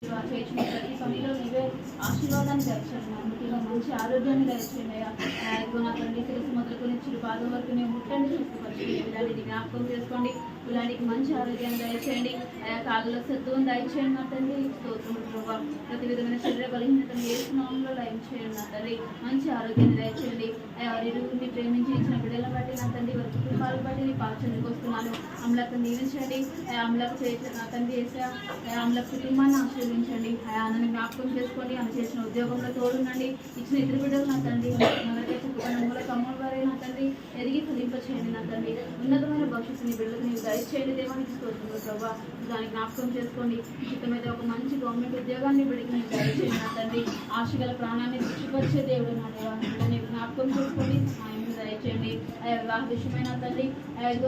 చేసిన ప్రతి పనిలో నీవే ఆశీర్వాదాన్ని దయచేయండి. ముఖ్యంగా మంచి ఆరోగ్యాన్ని దయచేయండి అయ్యా. ఇదిగో నా తండ్రి శిరస్సు మొదలుకొని చిరు పాదం వరకు నేను ముట్టండి చూసుకోవచ్చు. ఇలాంటిది జ్ఞాపకం చేసుకోండి. ఇలాంటికి మంచి ఆరోగ్యాన్ని దయచేయండి. ఆయా కాళ్ళలో సత్తువని దయచేయండి నా తండ్రి. స్తోత్రములు ప్రభావ. ప్రతి విధమైన శరీర బలహీనతను ఏ స్నామంలో లయం చేయండి నా తండ్రి. మంచి ఆరోగ్యాన్ని దయచేయండి. వారిని ప్రేమించి ఇచ్చిన బిడ్డలను బట్టి నా తండ్రి వారి కుటుంబాలను బట్టి నీ పాచనకు వస్తున్నాను. అమలకు దీవించండి. అమలకు చేసిన నా తండ్రి వేసా అమల కుటుంబాన్ని ఆశీర్వదించండి. ఆయానని జ్ఞాపకం చేసుకోండి. ఆమె చేసిన ఉద్యోగంలో తోడునండి. ఇచ్చిన ఇద్దరు బిడ్డలు నా తండ్రి మొదటి చెప్పుకున్న మూల కమ్మల వారే నా తండ్రి ఎదిగి ఫలింపచేయండి నా తండ్రి. ఉన్నతమైన భవిష్యత్తుని బిడ్డలకు నీవు దయచేయండి. దేవానికి స్తోత్రములు ప్రభావ. దాన్ని జ్ఞాపకం చేసుకోండి. మీద ఒక మంచి గవర్నమెంట్ ఉద్యోగాన్ని బిడ్డకి నీవు దయచేయండి నా తండ్రి. ఆశగల ప్రాణాన్ని దృష్టిపరిచే దేవుడు నా దేవా. నీవు జ్ఞాపకం చేసుకోండి. దయచేయండి. వివాహ విషయమైన తండ్రి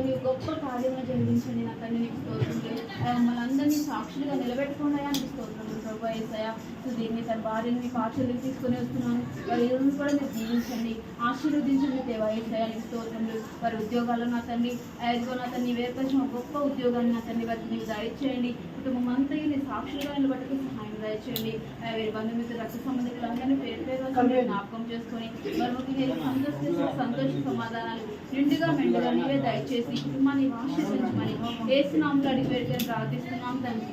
నీవు గొప్ప కార్యములు జరిగించండి నా తండ్రి. నీకు స్తోత్రములు. మమ్మల్ని అందరినీ సాక్షులుగా నిలబెట్టుకున్నాయా నీకు స్తోత్రములు ప్రభు. ఏసయ్యా దీన్ని తన భార్యని మీ పాచలు తీసుకుని వస్తున్నాను. వారి ఇరువును కూడా మీరు దీవించండి, ఆశీర్వదించండి దేవా. ఏసయ్యా నీకు స్తోత్రములు. వారి ఉద్యోగాల్లో నా తండ్రి ఇదిగో నా తండ్రి వేర్పరిచిన గొప్ప ఉద్యోగాన్ని నా తండ్రి వారికి నీవు దయచేయండి. కుటుంబం అంతా నీ సాక్షులుగా నిలబట్టుకు సహాయం దయచేయండి. వీరి బంధుమిత్రులు రక్త సంబంధికులందరినీ పేరు పేరు జ్ఞాపకం చేసుకొని వారికి సంతోష సమాధానాలు నిండుగా మెండుగా నీవే దయచేసి కుటుంబాన్ని ఆశీర్వదించమని యేసు నామములో అడిగి వేడుకొని ప్రార్థిస్తున్నాం తండ్రి.